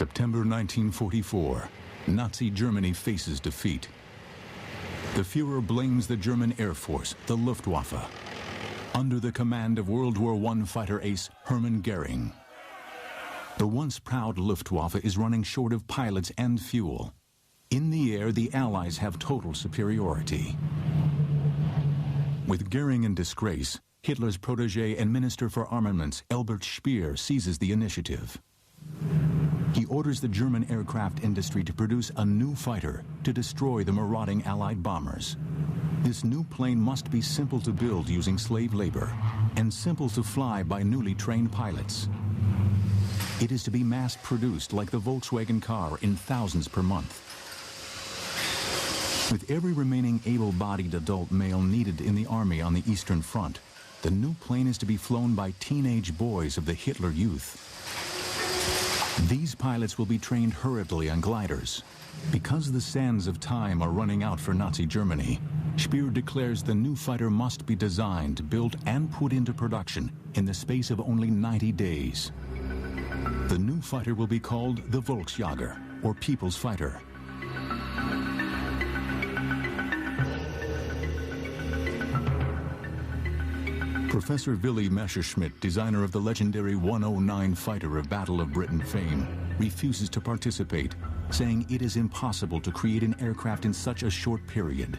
September 1944, Nazi Germany faces defeat. The Führer blames the German Air Force, the Luftwaffe, under the command of World War I fighter ace Hermann Goering. The once proud Luftwaffe is running short of pilots and fuel. In the air, the Allies have total superiority. With Goering in disgrace, Hitler's protege and Minister for Armaments, Albert Speer, seizes the initiative. He orders the German aircraft industry to produce a new fighter to destroy the marauding Allied bombers. This new plane must be simple to build using slave labor and simple to fly by newly trained pilots. It is to be mass-produced like the Volkswagen car in thousands per month. With every remaining able-bodied adult male needed in the army on the Eastern Front, the new plane is to be flown by teenage boys of the Hitler Youth. These pilots will be trained hurriedly on gliders. Because the sands of time are running out for Nazi Germany, Speer declares the new fighter must be designed, built, and put into production in the space of only 90 days. The new fighter will be called the Volksjäger, or People's Fighter. Professor Willy Messerschmitt, designer of the legendary 109 fighter of Battle of Britain fame, refuses to participate, saying it is impossible to create an aircraft in such a short period.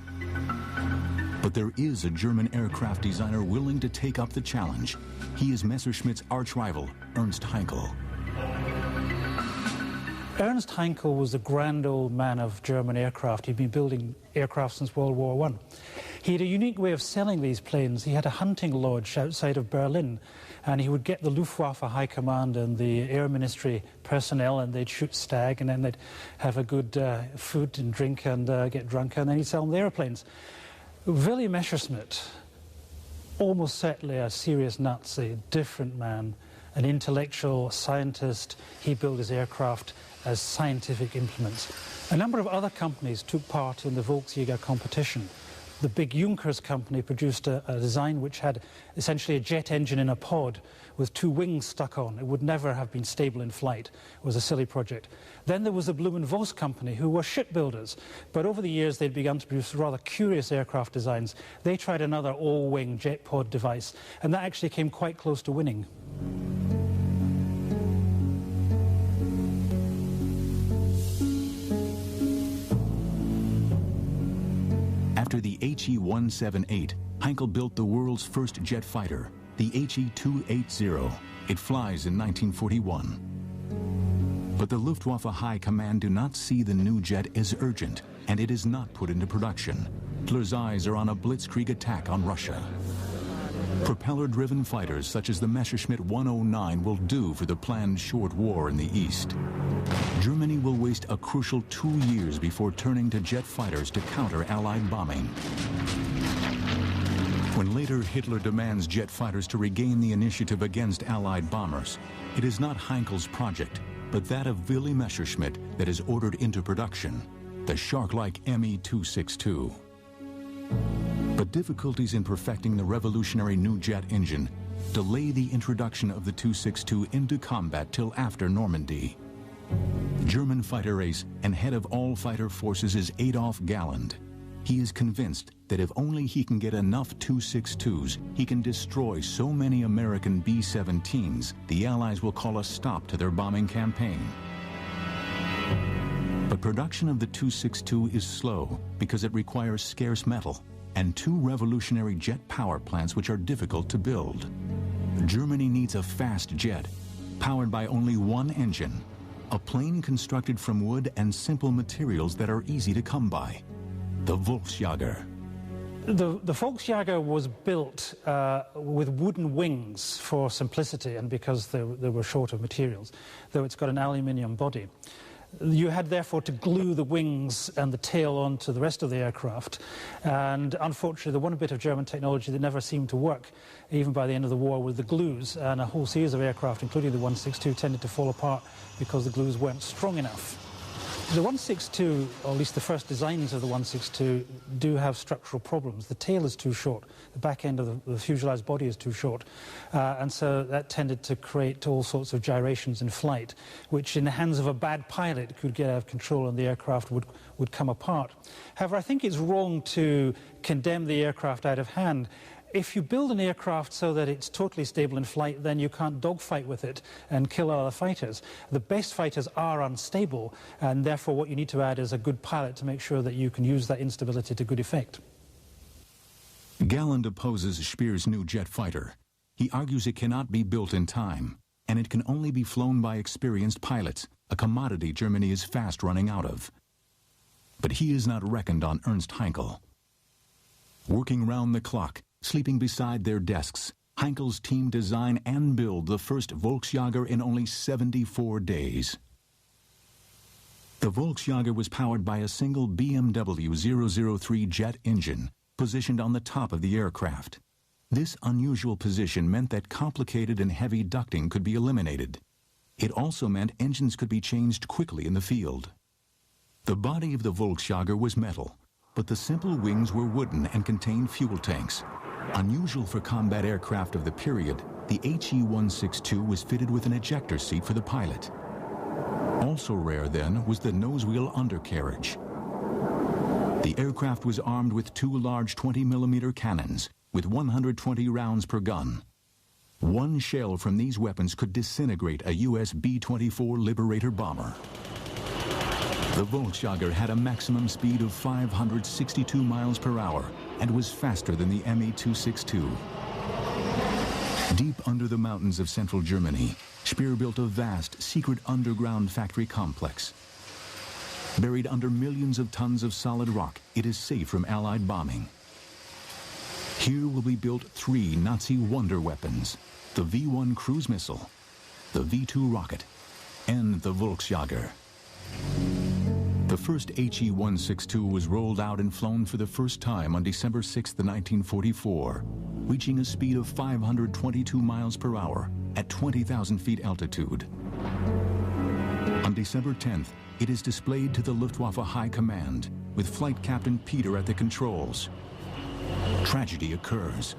But there is a German aircraft designer willing to take up the challenge. He is Messerschmitt's arch-rival, Ernst Heinkel. Ernst Heinkel was the grand old man of German aircraft. He'd been building aircraft since World War I. He had a unique way of selling these planes. He had a hunting lodge outside of Berlin, and he would get the Luftwaffe High Command and the Air Ministry personnel, and they'd shoot stag, and then they'd have a good food and drink and get drunk, and then he'd sell them the airplanes. Willy Messerschmitt, almost certainly a serious Nazi, different man, an intellectual scientist. He built his aircraft as scientific implements. A number of other companies took part in the Volksjäger competition. The big Junkers company produced a design which had essentially a jet engine in a pod with two wings stuck on. It would never have been stable in flight. It was a silly project. Then there was the Blohm & Voss company, who were shipbuilders, but over the years they'd begun to produce rather curious aircraft designs. They tried another all-wing jet pod device, and that actually came quite close to winning. After the HE-178, Heinkel built the world's first jet fighter, the HE-280. It flies in 1941. But the Luftwaffe High Command do not see the new jet as urgent, and it is not put into production. Hitler's eyes are on a blitzkrieg attack on Russia. Propeller-driven fighters such as the Messerschmitt 109 will do for the planned short war in the East. Germany will waste a crucial 2 years before turning to jet fighters to counter Allied bombing. When later Hitler demands jet fighters to regain the initiative against Allied bombers, it is not Heinkel's project, but that of Willy Messerschmitt that is ordered into production, the shark-like Me-262. But difficulties in perfecting the revolutionary new jet engine delay the introduction of the 262 into combat till after Normandy. German fighter ace and head of all fighter forces is Adolf Galland. He is convinced that if only he can get enough 262s, he can destroy so many American B-17s, the Allies will call a stop to their bombing campaign. But production of the 262 is slow because it requires scarce metal and 2 revolutionary jet power plants which are difficult to build. Germany needs a fast jet, powered by only one engine, a plane constructed from wood and simple materials that are easy to come by, the Volksjäger. The Volksjäger was built with wooden wings for simplicity and because they were short of materials, though it's got an aluminium body. You had therefore to glue the wings and the tail onto the rest of the aircraft, and unfortunately the one bit of German technology that never seemed to work even by the end of the war was the glues, and a whole series of aircraft, including the 162, tended to fall apart because the glues weren't strong enough. The 162, or at least the first designs of the 162, do have structural problems. The tail is too short, the back end of the fuselage body is too short, and so that tended to create all sorts of gyrations in flight, which in the hands of a bad pilot could get out of control and the aircraft would come apart. However, I think it's wrong to condemn the aircraft out of hand. If you build an aircraft so that it's totally stable in flight, then you can't dogfight with it and kill other fighters. The best fighters are unstable, and therefore what you need to add is a good pilot to make sure that you can use that instability to good effect. Galland opposes Speer's new jet fighter. He argues it cannot be built in time, and it can only be flown by experienced pilots, a commodity Germany is fast running out of. But he is not reckoned on Ernst Heinkel. Working round the clock, sleeping beside their desks, Heinkel's team design and build the first Volksjager in only 74 days. The Volksjager was powered by a single BMW 003 jet engine positioned on the top of the aircraft. This unusual position meant that complicated and heavy ducting could be eliminated. It also meant engines could be changed quickly in the field. The body of the Volksjager was metal, but the simple wings were wooden and contained fuel tanks. Unusual for combat aircraft of the period, the HE-162 was fitted with an ejector seat for the pilot. Also rare then was the nose-wheel undercarriage. The aircraft was armed with two large 20mm cannons with 120 rounds per gun. One shell from these weapons could disintegrate a US B-24 Liberator bomber. The Volksjager had a maximum speed of 562 miles per hour and was faster than the Me-262. Deep under the mountains of central Germany, Speer built a vast, secret underground factory complex. Buried under millions of tons of solid rock, it is safe from Allied bombing. Here will be built three Nazi wonder weapons: the V-1 cruise missile, the V-2 rocket, and the Volksjager. The first HE-162 was rolled out and flown for the first time on December 6, 1944, reaching a speed of 522 miles per hour at 20,000 feet altitude. On December 10th, it is displayed to the Luftwaffe High Command, with Flight Captain Peter at the controls. Tragedy occurs.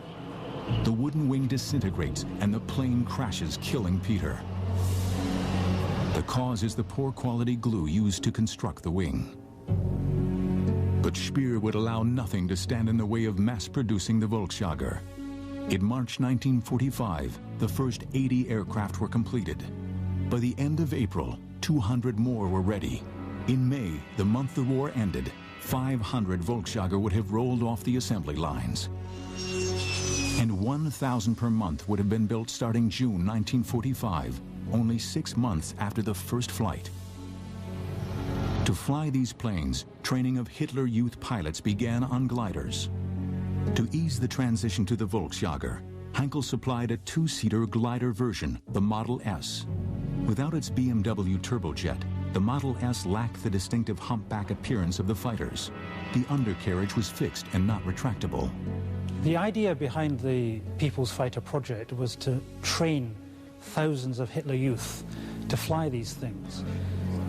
The wooden wing disintegrates and the plane crashes, killing Peter. The cause is the poor quality glue used to construct the wing. But Speer would allow nothing to stand in the way of mass-producing the Volksjager. In March 1945, the first 80 aircraft were completed. By the end of April, 200 more were ready. In May, the month the war ended, 500 Volksjager would have rolled off the assembly lines. And 1,000 per month would have been built starting June 1945, only 6 months after the first flight. To fly these planes, training of Hitler Youth pilots began on gliders. To ease the transition to the Volksjager, Heinkel supplied a two-seater glider version, the Model S. Without its BMW turbojet, the Model S lacked the distinctive humpback appearance of the fighters. The undercarriage was fixed and not retractable. The idea behind the People's Fighter project was to train thousands of Hitler Youth to fly these things.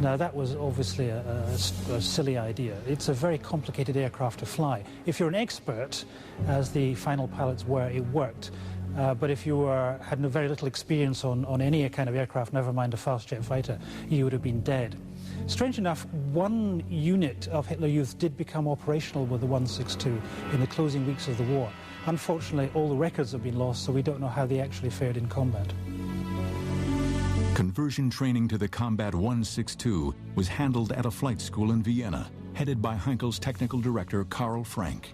Now that was obviously a silly idea. It's a very complicated aircraft to fly. If you're an expert, as the final pilots were, it worked. But if you had very little experience on any kind of aircraft, never mind a fast jet fighter, you would have been dead. Strange enough, one unit of Hitler Youth did become operational with the 162 in the closing weeks of the war. Unfortunately, all the records have been lost, so we don't know how they actually fared in combat. Conversion training to the Combat 162 was handled at a flight school in Vienna, headed by Heinkel's technical director, Karl Frank.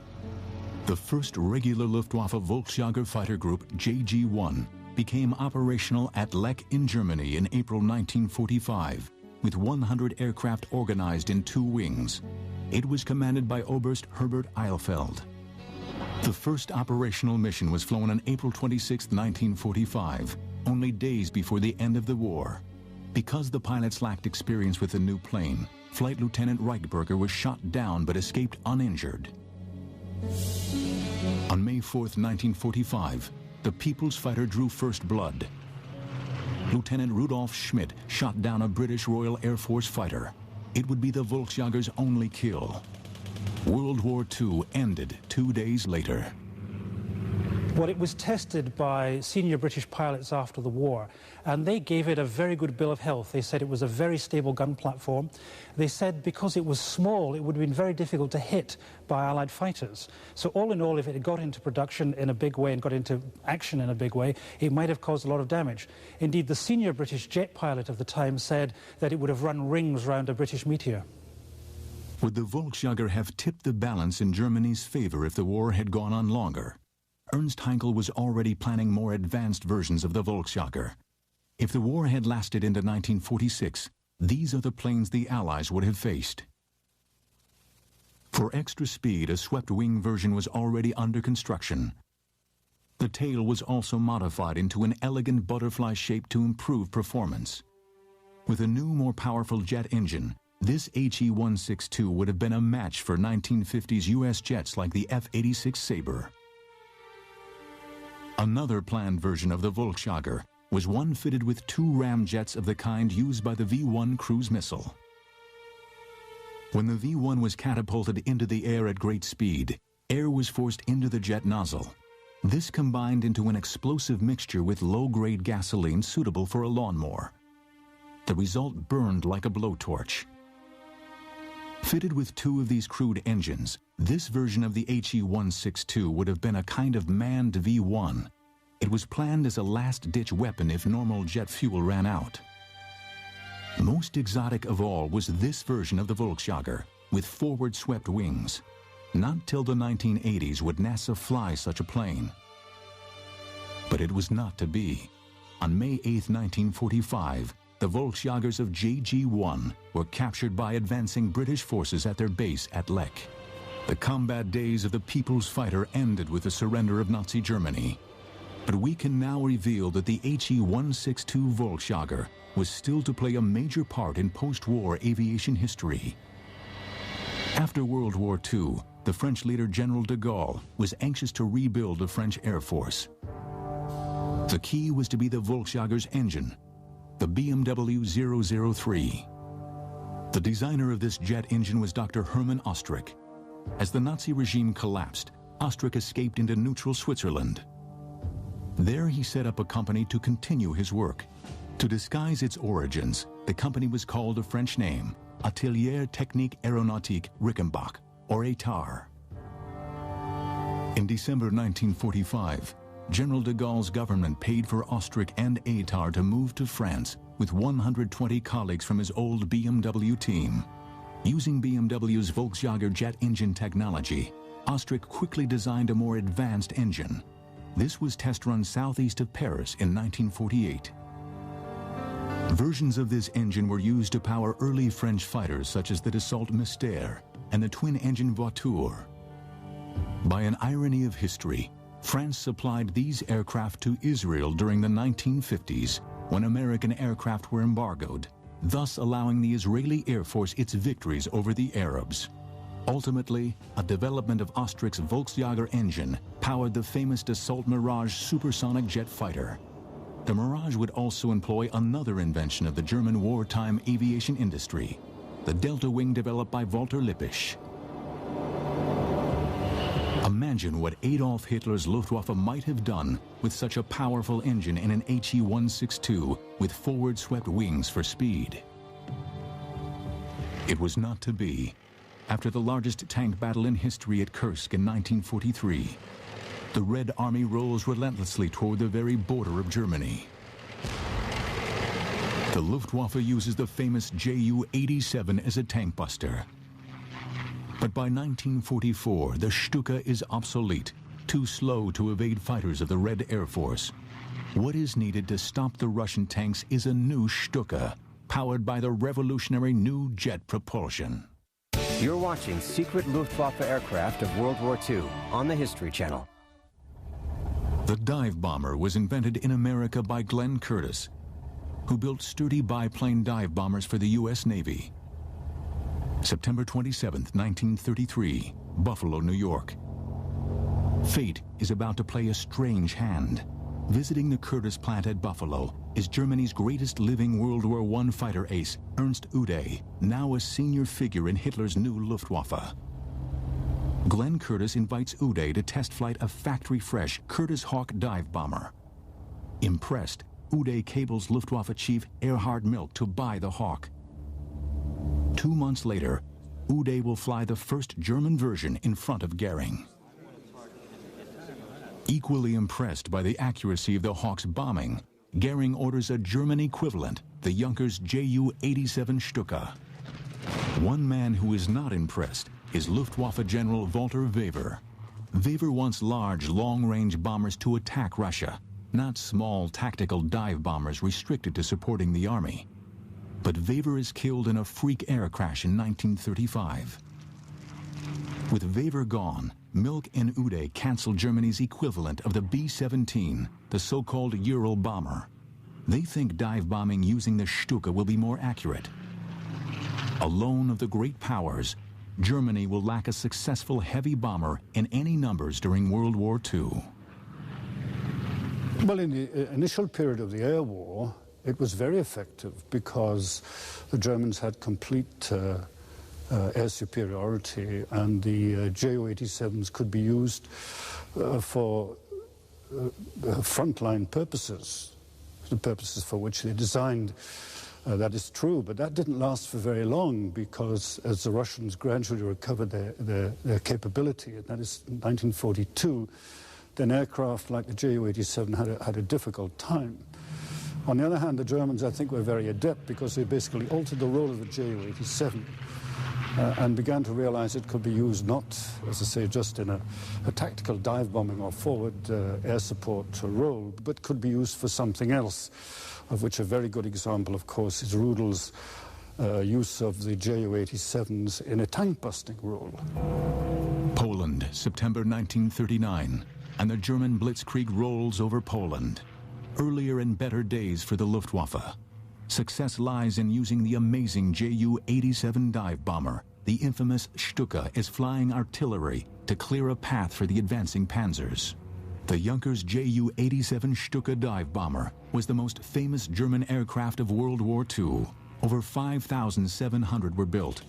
The first regular Luftwaffe Volksjager fighter group, JG-1, became operational at Lech in Germany in April 1945, with 100 aircraft organized in 2 wings. It was commanded by Oberst Herbert Eilfeld. The first operational mission was flown on April 26, 1945, only days before the end of the war. Because the pilots lacked experience with the new plane, Flight Lieutenant Reichberger was shot down but escaped uninjured. On May 4, 1945, the People's Fighter drew first blood. Lieutenant Rudolf Schmidt shot down a British Royal Air Force fighter. It would be the Volksjager's only kill. World War II ended 2 days later. Well, it was tested by senior British pilots after the war, and they gave it a very good bill of health. They said it was a very stable gun platform. They said because it was small, it would have been very difficult to hit by Allied fighters. So all in all, if it had got into production in a big way and got into action in a big way, it might have caused a lot of damage. Indeed, the senior British jet pilot of the time said that it would have run rings round a British meteor. Would the Volksjager have tipped the balance in Germany's favor if the war had gone on longer? Ernst Heinkel was already planning more advanced versions of the Volksjager. If the war had lasted into 1946, these are the planes the Allies would have faced. For extra speed, a swept-wing version was already under construction. The tail was also modified into an elegant butterfly shape to improve performance. With a new, more powerful jet engine, this HE-162 would have been a match for 1950s U.S. jets like the F-86 Sabre. Another planned version of the Volksjager was one fitted with 2 ramjets of the kind used by the V-1 cruise missile. When the V-1 was catapulted into the air at great speed, air was forced into the jet nozzle. This combined into an explosive mixture with low-grade gasoline suitable for a lawnmower. The result burned like a blowtorch. Fitted with 2 of these crude engines, this version of the HE-162 would have been a kind of manned V-1. It was planned as a last-ditch weapon if normal jet fuel ran out. Most exotic of all was this version of the Volksjager, with forward-swept wings. Not till the 1980s would NASA fly such a plane. But it was not to be. On May 8, 1945, the Volksjagers of JG-1 were captured by advancing British forces at their base at Lech. The combat days of the People's Fighter ended with the surrender of Nazi Germany. But we can now reveal that the HE-162 Volksjager was still to play a major part in post-war aviation history. After World War II, the French leader General de Gaulle was anxious to rebuild the French Air Force. The key was to be the Volksjager's engine, the BMW 003. The designer of this jet engine was Dr. Hermann Ostrich. As the Nazi regime collapsed, Ostrich escaped into neutral Switzerland. There he set up a company to continue his work. To disguise its origins, the company was called a French name, Atelier Technique Aéronautique Rickenbach, or ATAR. In December 1945, General de Gaulle's government paid for Ostrich and ATAR to move to France with 120 colleagues from his old BMW team. Using BMW's Volksjager jet engine technology, Ostrich quickly designed a more advanced engine. This was test run southeast of Paris in 1948. Versions of this engine were used to power early French fighters such as the Dassault Mystère and the twin-engine Voiture. By an irony of history, France supplied these aircraft to Israel during the 1950s, when American aircraft were embargoed, thus allowing the Israeli Air Force its victories over the Arabs. Ultimately, a development of Ostrich's Volksjager engine powered the famous Dassault Mirage supersonic jet fighter. The Mirage would also employ another invention of the German wartime aviation industry, the Delta Wing developed by Walter Lippisch. Imagine what Adolf Hitler's Luftwaffe might have done with such a powerful engine in an HE-162 with forward-swept wings for speed. It was not to be. After the largest tank battle in history at Kursk in 1943, the Red Army rolls relentlessly toward the very border of Germany. The Luftwaffe uses the famous Ju-87 as a tank buster. But by 1944, the Stuka is obsolete, too slow to evade fighters of the Red Air Force. What is needed to stop the Russian tanks is a new Stuka, powered by the revolutionary new jet propulsion. You're watching Secret Luftwaffe Aircraft of World War II on the History Channel. The dive bomber was invented in America by Glenn Curtiss, who built sturdy biplane dive bombers for the U.S. Navy. September 27, 1933, Buffalo, New York. Fate is about to play a strange hand. Visiting the Curtiss plant at Buffalo is Germany's greatest living World War I fighter ace, Ernst Ude, now a senior figure in Hitler's new Luftwaffe. Glenn Curtiss invites Ude to test flight a factory-fresh Curtiss Hawk dive bomber. Impressed, Ude cables Luftwaffe chief Erhard Milch to buy the Hawk. 2 months later, Ude will fly the first German version in front of Goering. Equally impressed by the accuracy of the Hawk's bombing, Goering orders a German equivalent, the Junkers Ju-87 Stuka. One man who is not impressed is Luftwaffe General Walter Wever. Wever wants large, long-range bombers to attack Russia, not small tactical dive bombers restricted to supporting the army. But Wever is killed in a freak air crash in 1935. With Wever gone, Milch and Ude cancel Germany's equivalent of the B-17, the so-called Ural bomber. They think dive bombing using the Stuka will be more accurate. Alone of the great powers, Germany will lack a successful heavy bomber in any numbers during World War II. Well, in the initial period of the air war, it was very effective because the Germans had complete air superiority, and the Ju-87s could be used for frontline purposes, the purposes for which they designed. That is true, but that didn't last for very long because as the Russians gradually recovered their capability, and that is in 1942, then aircraft like the Ju-87 had a difficult time. On the other hand, the Germans, I think, were very adept because they basically altered the role of the Ju-87 and began to realize it could be used not, as I say, just in a tactical dive bombing or forward air support role, but could be used for something else, of which a very good example, of course, is Rudel's use of the Ju-87s in a tank-busting role. Poland, September 1939, and the German blitzkrieg rolls over Poland. Earlier and better days for the Luftwaffe. Success lies in using the amazing Ju-87 dive bomber. The infamous Stuka is flying artillery to clear a path for the advancing panzers. The Junkers Ju-87 Stuka dive bomber was the most famous German aircraft of World War II. Over 5,700 were built,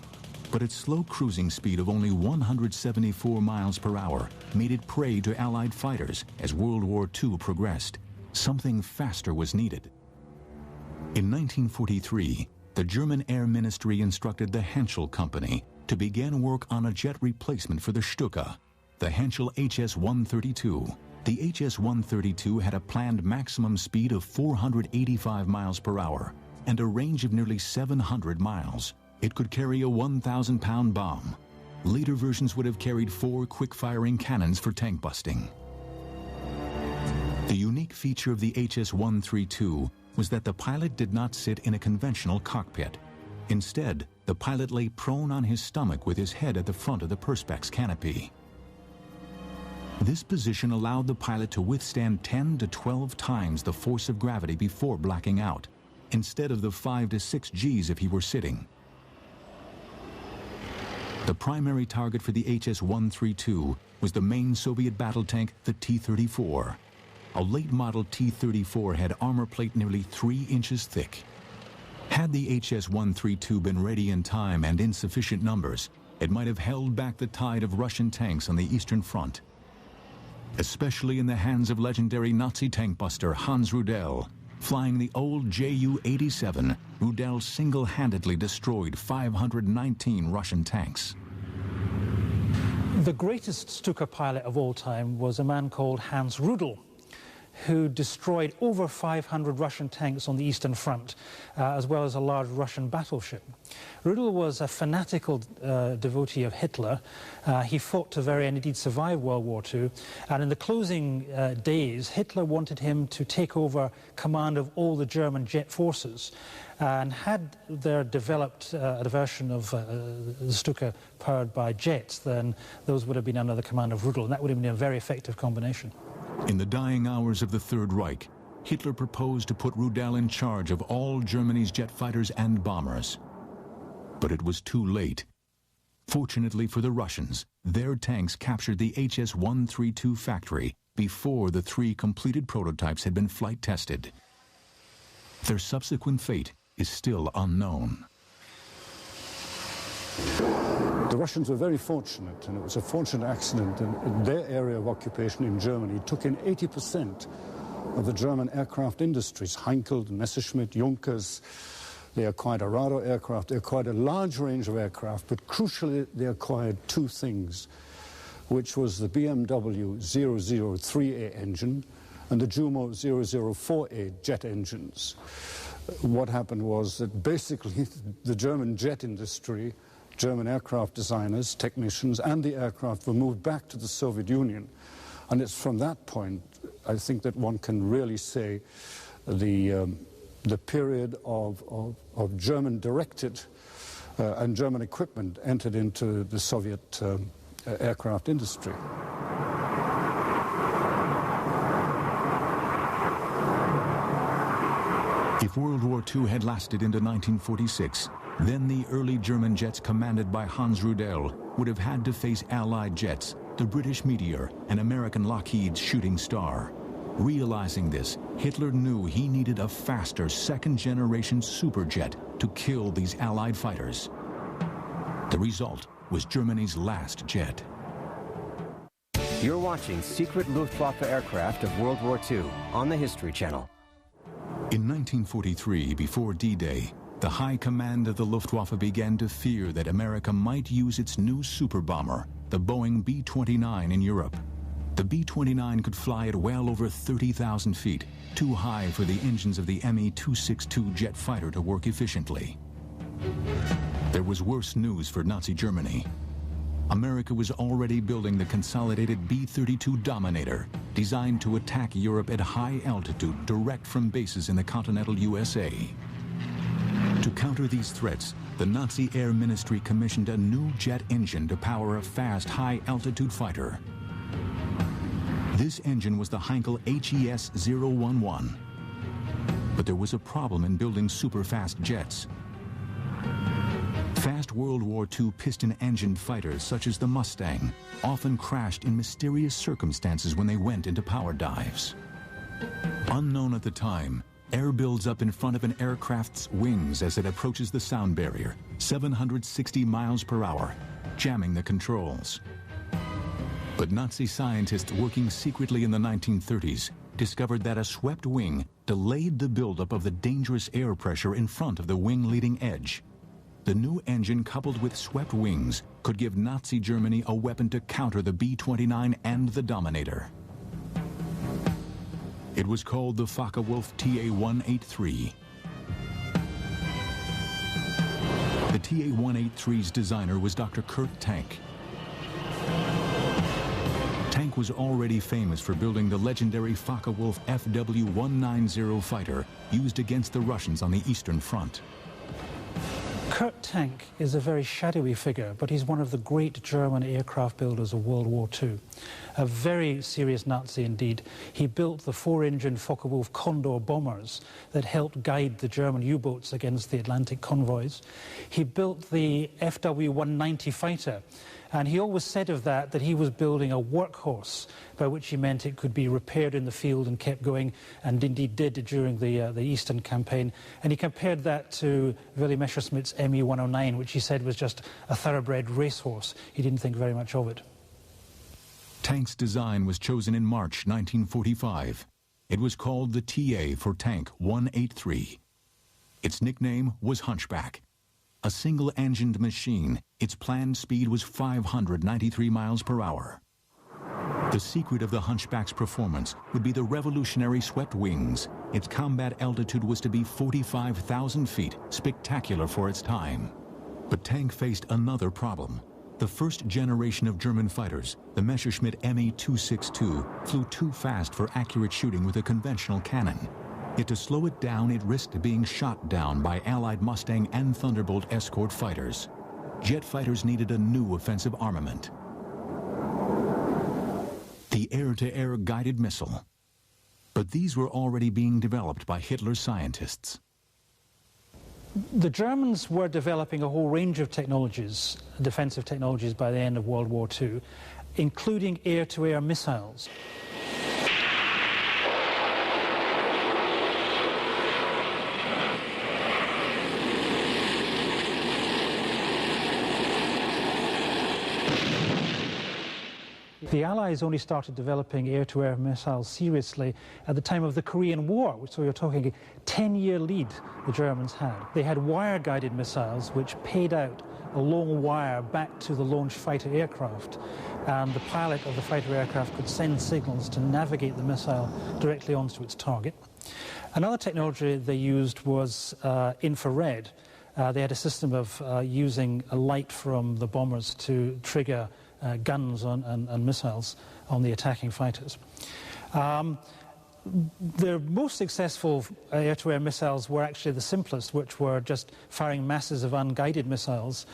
but its slow cruising speed of only 174 miles per hour made it prey to Allied fighters as World War II progressed. Something faster was needed. In 1943, the German Air Ministry instructed the Henschel Company to begin work on a jet replacement for the Stuka, the Henschel HS-132. The HS-132 had a planned maximum speed of 485 miles per hour and a range of nearly 700 miles. It could carry a 1,000-pound bomb. Later versions would have carried 4 quick-firing cannons for tank busting. The unique feature of the HS-132 was that the pilot did not sit in a conventional cockpit. Instead, the pilot lay prone on his stomach with his head at the front of the perspex canopy. This position allowed the pilot to withstand 10 to 12 times the force of gravity before blacking out, instead of the 5 to 6 Gs if he were sitting. The primary target for the HS-132 was the main Soviet battle tank, the T-34. A late-model T-34 had armor plate nearly 3 inches thick. Had the HS-132 been ready in time and in sufficient numbers, it might have held back the tide of Russian tanks on the Eastern Front. Especially in the hands of legendary Nazi tank buster Hans Rudel. Flying the old Ju-87, Rudel single-handedly destroyed 519 Russian tanks. The greatest Stuka pilot of all time was a man called Hans Rudel, who destroyed over 500 Russian tanks on the Eastern Front, as well as a large Russian battleship. Rudel was a fanatical devotee of Hitler. He fought to the very end, indeed survived World War II, and in the closing days, Hitler wanted him to take over command of all the German jet forces. And had there developed a version of the Stuka powered by jets, then those would have been under the command of Rudel, and that would have been a very effective combination. In the dying hours of the Third Reich, Hitler proposed to put Rudel in charge of all Germany's jet fighters and bombers. But it was too late. Fortunately for the Russians, their tanks captured the HS-132 factory before the 3 completed prototypes had been flight tested. Their subsequent fate is still unknown. The Russians were very fortunate, and it was a fortunate accident. In their area of occupation in Germany took in 80% of the German aircraft industries. Heinkel, Messerschmitt, Junkers. They acquired Arado aircraft. They acquired a large range of aircraft, but crucially they acquired 2 things, which was the BMW 003A engine and the Jumo 004A jet engines. What happened was that basically the German jet industry, German aircraft designers, technicians, and the aircraft were moved back to the Soviet Union. And it's from that point, I think, that one can really say the period of German-directed and German equipment entered into the Soviet aircraft industry. If World War II had lasted into 1946, then the early German jets commanded by Hans Rudel would have had to face Allied jets, the British Meteor and American Lockheed's Shooting Star. Realizing this, Hitler knew he needed a faster second-generation superjet to kill these Allied fighters. The result was Germany's last jet. You're watching secret Luftwaffe aircraft of World War II on the History Channel. In 1943, before D-Day, the high command of the Luftwaffe began to fear that America might use its new super bomber, the Boeing B-29, in Europe. The B-29 could fly at well over 30,000 feet, too high for the engines of the Me-262 jet fighter to work efficiently. There was worse news for Nazi Germany. America was already building the consolidated B-32 Dominator, designed to attack Europe at high altitude direct from bases in the continental USA. To counter these threats, the Nazi Air Ministry commissioned a new jet engine to power a fast, high-altitude fighter. This engine was the Heinkel HES-011. But there was a problem in building super-fast jets. Fast World War II piston-engined fighters, such as the Mustang, often crashed in mysterious circumstances when they went into power dives. Unknown at the time, air builds up in front of an aircraft's wings as it approaches the sound barrier, 760 miles per hour, jamming the controls. But Nazi scientists working secretly in the 1930s discovered that a swept wing delayed the buildup of the dangerous air pressure in front of the wing leading edge. The new engine, coupled with swept wings, could give Nazi Germany a weapon to counter the B-29 and the Dominator. It was called the Focke-Wulf TA-183. The TA-183's designer was Dr. Kurt Tank. Tank was already famous for building the legendary Focke-Wulf FW-190 fighter used against the Russians on the Eastern Front. Kurt Tank is a very shadowy figure, but he's one of the great German aircraft builders of World War II. A very serious Nazi indeed. He built the 4-engine Focke-Wulf Condor bombers that helped guide the German U-boats against the Atlantic convoys. He built the FW-190 fighter, and he always said of that he was building a workhorse, by which he meant it could be repaired in the field and kept going, and indeed did during the Eastern campaign. And he compared that to Willy Messerschmitt's Me-109, which he said was just a thoroughbred racehorse. He didn't think very much of it. Tank's design was chosen in March 1945. It was called the TA for Tank 183. Its nickname was Hunchback. A single-engined machine, its planned speed was 593 miles per hour. The secret of the Hunchback's performance would be the revolutionary swept wings. Its combat altitude was to be 45,000 feet, spectacular for its time. But Tank faced another problem. The first generation of German fighters, the Messerschmitt Me-262, flew too fast for accurate shooting with a conventional cannon. Yet to slow it down, it risked being shot down by Allied Mustang and Thunderbolt escort fighters. Jet fighters needed a new offensive armament: the air-to-air guided missile. But these were already being developed by Hitler's scientists. The Germans were developing a whole range of technologies, defensive technologies, by the end of World War II, including air-to-air missiles. The Allies only started developing air-to-air missiles seriously at the time of the Korean War, so you're talking a 10-year lead the Germans had. They had wire-guided missiles which paid out a long wire back to the launch fighter aircraft, and the pilot of the fighter aircraft could send signals to navigate the missile directly onto its target. Another technology they used was infrared. They had a system of using a light from the bombers to trigger guns and missiles on the attacking fighters. The most successful air-to-air missiles were actually the simplest, which were just firing masses of unguided missiles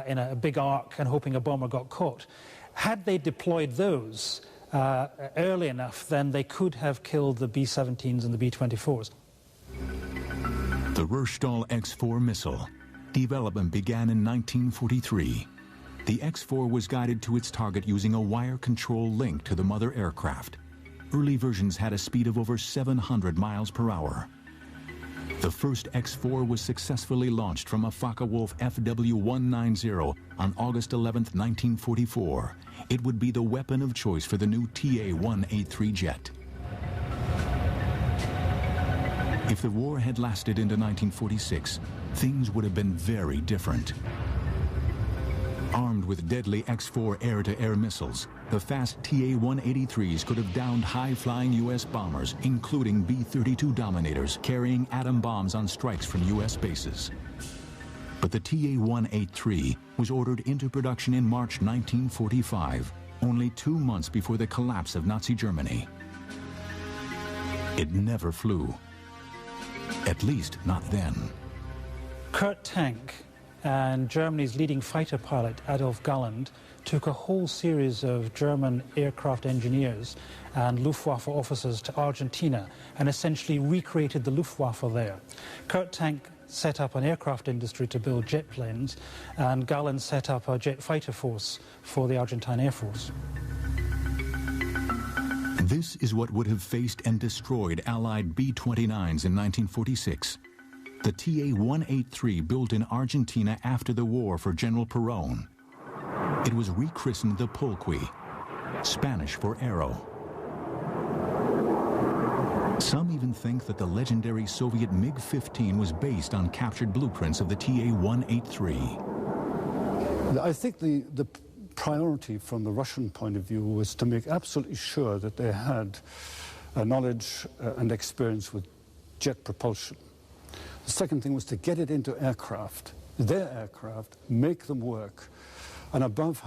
in a big arc and hoping a bomber got caught. Had they deployed those early enough, then they could have killed the B-17s and the B-24s. The Rurstall X-4 missile. Development began in 1943. The X-4 was guided to its target using a wire control link to the mother aircraft. Early versions had a speed of over 700 miles per hour. The first X-4 was successfully launched from a Focke-Wulf FW-190 on August 11, 1944. It would be the weapon of choice for the new TA-183 jet. If the war had lasted into 1946, things would have been very different. Armed with deadly X-4 air-to-air missiles, the fast TA-183s could have downed high-flying U.S. bombers, including B-32 Dominators carrying atom bombs on strikes from U.S. bases. But the TA-183 was ordered into production in March 1945, only 2 months before the collapse of Nazi Germany. It never flew. At least not then. Kurt Tank and Germany's leading fighter pilot Adolf Galland took a whole series of German aircraft engineers and Luftwaffe officers to Argentina and essentially recreated the Luftwaffe there. Kurt Tank set up an aircraft industry to build jet planes, and Galland set up a jet fighter force for the Argentine Air Force. This is what would have faced and destroyed Allied B-29s in 1946. The TA-183 built in Argentina after the war for General Perón. It was rechristened the Pulqui, Spanish for arrow. Some even think that the legendary Soviet MiG-15 was based on captured blueprints of the TA-183. I think the priority from the Russian point of view was to make absolutely sure that they had knowledge and experience with jet propulsion. The second thing was to get it into aircraft, their aircraft, make them work, and above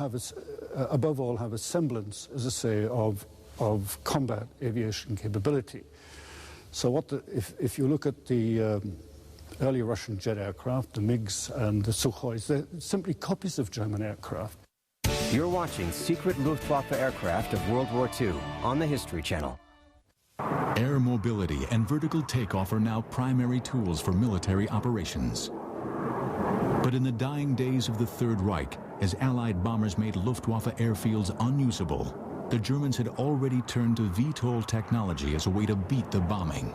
all have a semblance, as I say, of combat aviation capability. So if you look at the early Russian jet aircraft, the MiGs and the Sukhois, they're simply copies of German aircraft. You're watching secret Luftwaffe aircraft of World War II on the History Channel. Air mobility and vertical takeoff are now primary tools for military operations. But in the dying days of the Third Reich, as Allied bombers made Luftwaffe airfields unusable, the Germans had already turned to VTOL technology as a way to beat the bombing.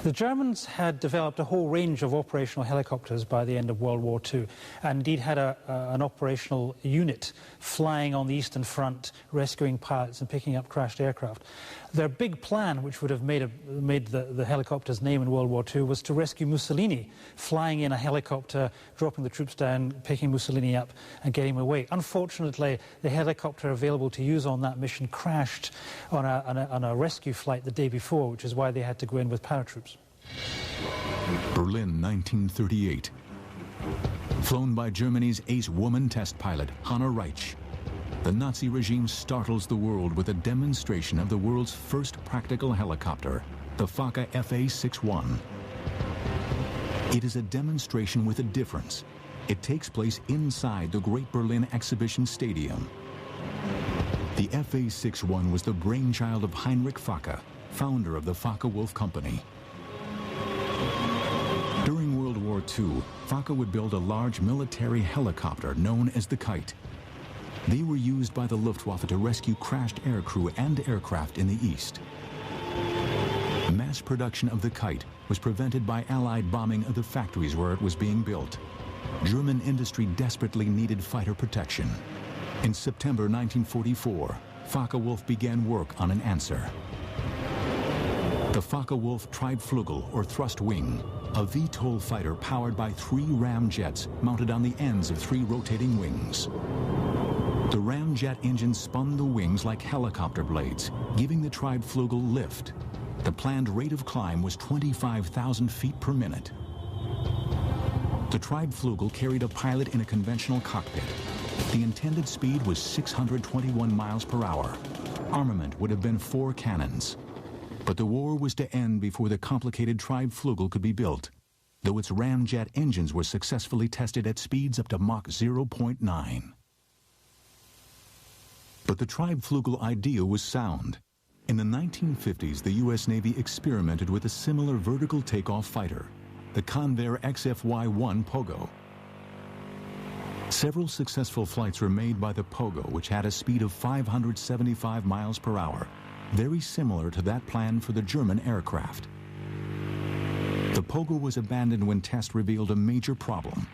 The Germans had developed a whole range of operational helicopters by the end of World War II, and indeed had an operational unit flying on the Eastern Front, rescuing pilots and picking up crashed aircraft. Their big plan, which would have made the helicopter's name in World War II, was to rescue Mussolini, flying in a helicopter, dropping the troops down, picking Mussolini up and getting him away. Unfortunately, the helicopter available to use on that mission crashed on a rescue flight the day before, which is why they had to go in with paratroops. Berlin, 1938. Flown by Germany's ace woman test pilot, Hanna Reitsch, the Nazi regime startles the world with a demonstration of the world's first practical helicopter, the Focke Fa-61. It is a demonstration with a difference. It takes place inside the Great Berlin Exhibition Stadium. The Fa-61 was the brainchild of Heinrich Focke, founder of the Focke-Wulf Company. During World War II, Focke would build a large military helicopter known as the Kite. They were used by the Luftwaffe to rescue crashed aircrew and aircraft in the East. Mass production of the Kite was prevented by Allied bombing of the factories where it was being built. German industry desperately needed fighter protection. In September 1944, Focke-Wulf began work on an answer. The Focke-Wulf Treibflügel, or thrust wing, a VTOL fighter powered by 3 ramjets mounted on the ends of 3 rotating wings. The ramjet engine spun the wings like helicopter blades, giving the Treibflügel lift. The planned rate of climb was 25,000 feet per minute. The Treibflügel carried a pilot in a conventional cockpit. The intended speed was 621 miles per hour. Armament would have been 4 cannons. But the war was to end before the complicated Treibflügel could be built, though its ramjet engines were successfully tested at speeds up to Mach 0.9. But the Treibflügel idea was sound. In the 1950s, the U.S. Navy experimented with a similar vertical takeoff fighter, the Convair XFY-1 Pogo. Several successful flights were made by the Pogo, which had a speed of 575 miles per hour, very similar to that planned for the German aircraft. The Pogo was abandoned when tests revealed a major problem.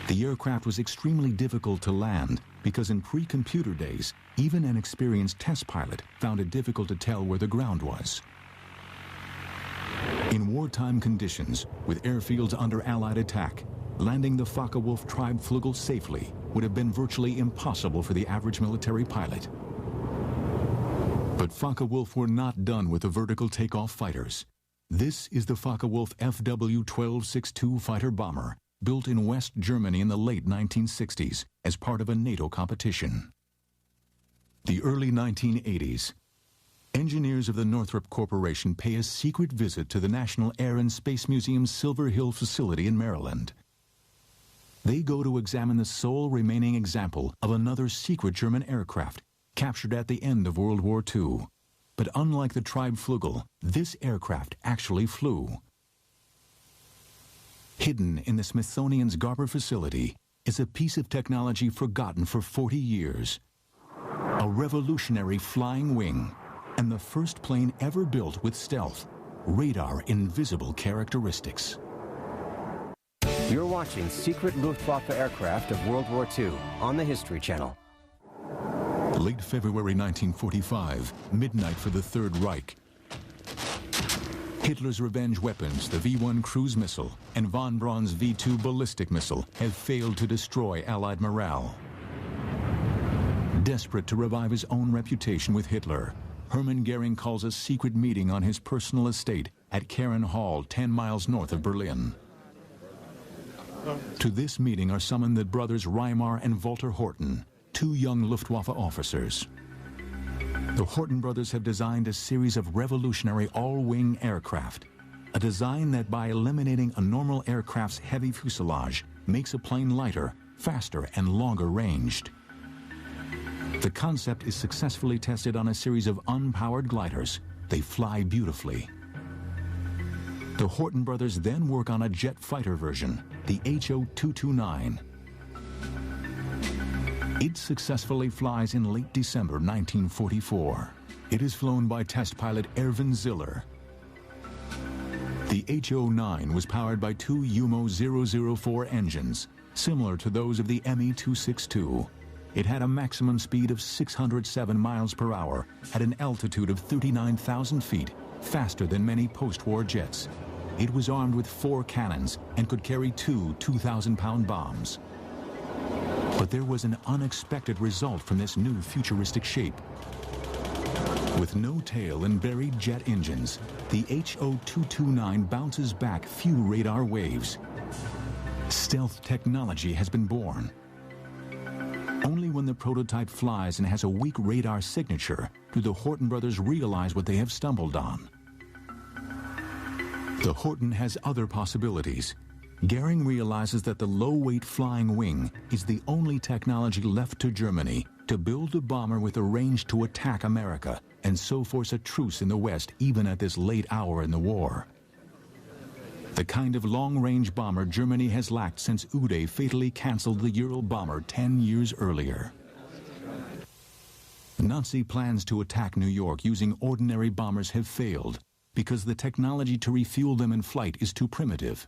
The aircraft was extremely difficult to land because in pre-computer days, even an experienced test pilot found it difficult to tell where the ground was. In wartime conditions, with airfields under Allied attack, landing the Focke-Wulf Treibflügel safely would have been virtually impossible for the average military pilot. But Focke-Wulf were not done with the vertical takeoff fighters. This is the Focke-Wulf FW-1262 fighter bomber, built in West Germany in the late 1960s as part of a NATO competition. The early 1980s. Engineers of the Northrop Corporation pay a secret visit to the National Air and Space Museum's Silver Hill facility in Maryland. They go to examine the sole remaining example of another secret German aircraft captured at the end of World War II. But unlike the Treibflügel, this aircraft actually flew. Hidden in the Smithsonian's Garber facility is a piece of technology forgotten for 40 years. A revolutionary flying wing, and the first plane ever built with stealth, radar invisible characteristics. You're watching secret Luftwaffe aircraft of World War II on the History Channel. Late February 1945, midnight for the Third Reich. Hitler's revenge weapons, the V-1 cruise missile and von Braun's V-2 ballistic missile, have failed to destroy Allied morale. Desperate to revive his own reputation with Hitler, Hermann Goering calls a secret meeting on his personal estate at Karen Hall, 10 miles north of Berlin. To this meeting are summoned the brothers Reimar and Walter Horten, 2 young Luftwaffe officers. The Horten brothers have designed a series of revolutionary all-wing aircraft, a design that by eliminating a normal aircraft's heavy fuselage makes a plane lighter, faster, and longer ranged. The concept is successfully tested on a series of unpowered gliders. They fly beautifully. The Horten brothers then work on a jet fighter version, the HO-229. It successfully flies in late December 1944. It is flown by test pilot Erwin Ziller. The HO-9 was powered by 2 UMO-004 engines, similar to those of the Me-262. It had a maximum speed of 607 miles per hour at an altitude of 39,000 feet, faster than many post-war jets. It was armed with 4 cannons and could carry 2 2,000-pound bombs. But there was an unexpected result from this new futuristic shape. With no tail and buried jet engines, the HO-229 bounces back few radar waves. Stealth technology has been born. Only when the prototype flies and has a weak radar signature do the Horten brothers realize what they have stumbled on. The Horten has other possibilities. Goering realizes that the low-weight flying wing is the only technology left to Germany to build a bomber with a range to attack America and so force a truce in the West even at this late hour in the war. The kind of long-range bomber Germany has lacked since Ude fatally canceled the Ural bomber 10 years earlier. Nazi plans to attack New York using ordinary bombers have failed because the technology to refuel them in flight is too primitive.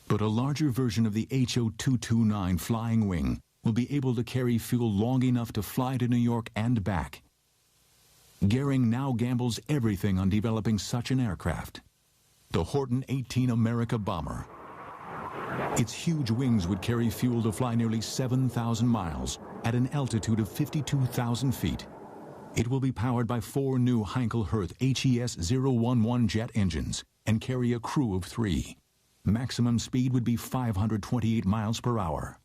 But a larger version of the HO-229 flying wing will be able to carry fuel long enough to fly to New York and back. Goering now gambles everything on developing such an aircraft. The Horten 18 America bomber. Its huge wings would carry fuel to fly nearly 7,000 miles at an altitude of 52,000 feet. It will be powered by 4 new Heinkel-Herth HES-011 jet engines and carry a crew of 3. Maximum speed would be 528 miles per hour.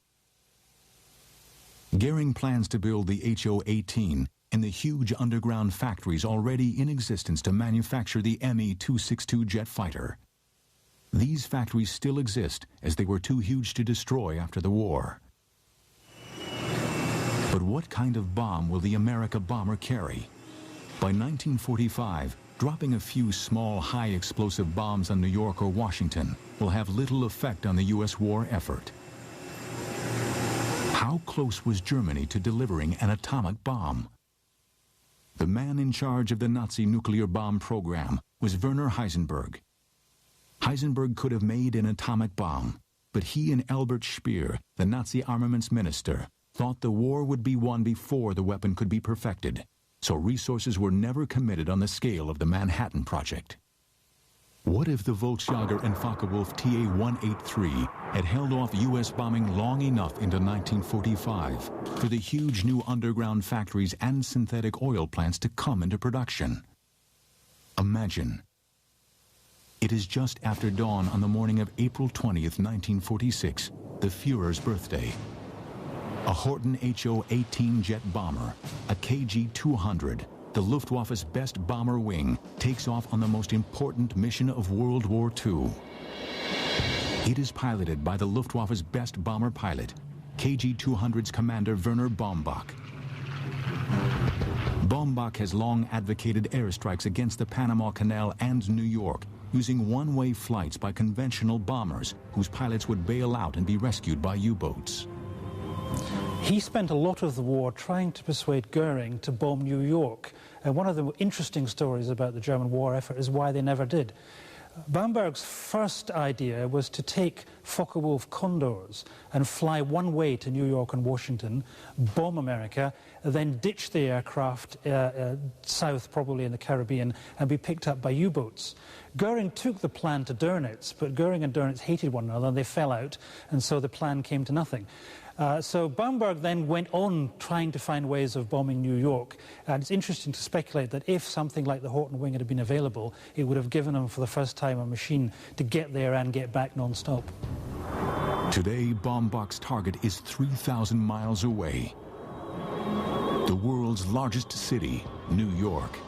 Goering plans to build the HO-18 in the huge underground factories already in existence to manufacture the Me-262 jet fighter. These factories still exist as they were too huge to destroy after the war. But what kind of bomb will the America bomber carry? By 1945, dropping a few small, high-explosive bombs on New York or Washington will have little effect on the U.S. war effort. How close was Germany to delivering an atomic bomb? The man in charge of the Nazi nuclear bomb program was Werner Heisenberg. Heisenberg could have made an atomic bomb, but he and Albert Speer, the Nazi armaments minister, thought the war would be won before the weapon could be perfected, so resources were never committed on the scale of the Manhattan Project. What if the Volksjager and Focke-Wulf TA-183 had held off U.S. bombing long enough into 1945 for the huge new underground factories and synthetic oil plants to come into production? Imagine. It is just after dawn on the morning of April 20th, 1946, the Führer's birthday. A Horten HO-18 jet bomber, a KG-200, the Luftwaffe's best bomber wing, takes off on the most important mission of World War II. It is piloted by the Luftwaffe's best bomber pilot, KG-200's commander Werner Baumbach. Baumbach has long advocated airstrikes against the Panama Canal and New York, using one-way flights by conventional bombers whose pilots would bail out and be rescued by U-boats. He spent a lot of the war trying to persuade Goering to bomb New York. And one of the interesting stories about the German war effort is why they never did. Baumbach's first idea was to take Focke-Wulf Condors and fly one way to New York and Washington, bomb America, then ditch the aircraft south, probably in the Caribbean, and be picked up by U-boats. Goering took the plan to Dönitz, but Goering and Dönitz hated one another, and they fell out, and so the plan came to nothing. So Baumbach then went on trying to find ways of bombing New York, and it's interesting to speculate that if something like the Horten wing had been available, it would have given him for the first time a machine to get there and get back non-stop. Today, Baumbach's target is 3,000 miles away. The world's largest city, New York.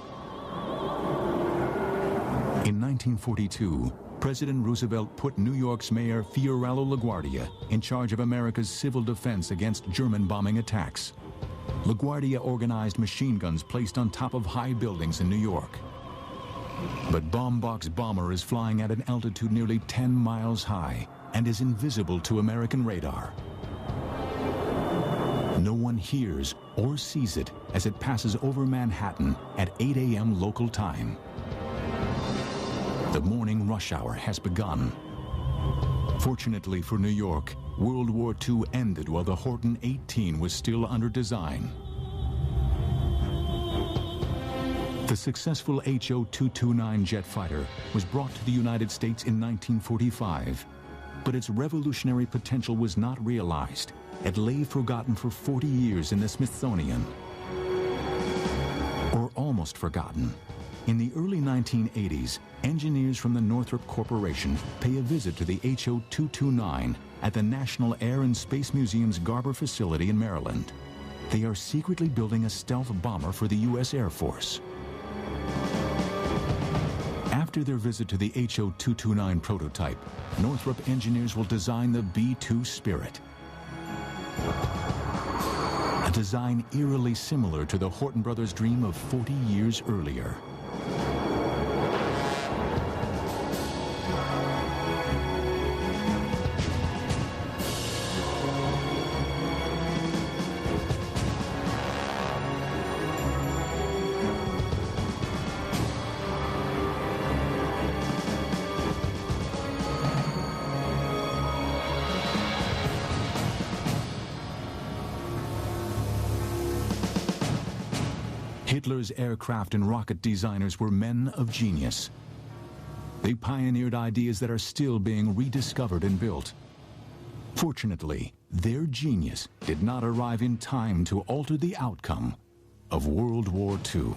In 1942, President Roosevelt put New York's mayor Fiorello LaGuardia in charge of America's civil defense against German bombing attacks. LaGuardia organized machine guns placed on top of high buildings in New York. But Baumbach's bomber is flying at an altitude nearly 10 miles high and is invisible to American radar. No one hears or sees it as it passes over Manhattan at 8 a.m. local time. The morning rush hour has begun. Fortunately for New York, World War II ended while the Horten 18 was still under design. The successful HO-229 jet fighter was brought to the United States in 1945, but its revolutionary potential was not realized. It lay forgotten for 40 years in the Smithsonian. Or almost forgotten. In the early 1980s, engineers from the Northrop Corporation pay a visit to the HO-229 at the National Air and Space Museum's Garber facility in Maryland. They are secretly building a stealth bomber for the U.S. Air Force. After their visit to the HO-229 prototype, Northrop engineers will design the B-2 Spirit. A design eerily similar to the Horten brothers' dream of 40 years earlier. Hitler's aircraft and rocket designers were men of genius. They pioneered ideas that are still being rediscovered and built. Fortunately, their genius did not arrive in time to alter the outcome of World War II.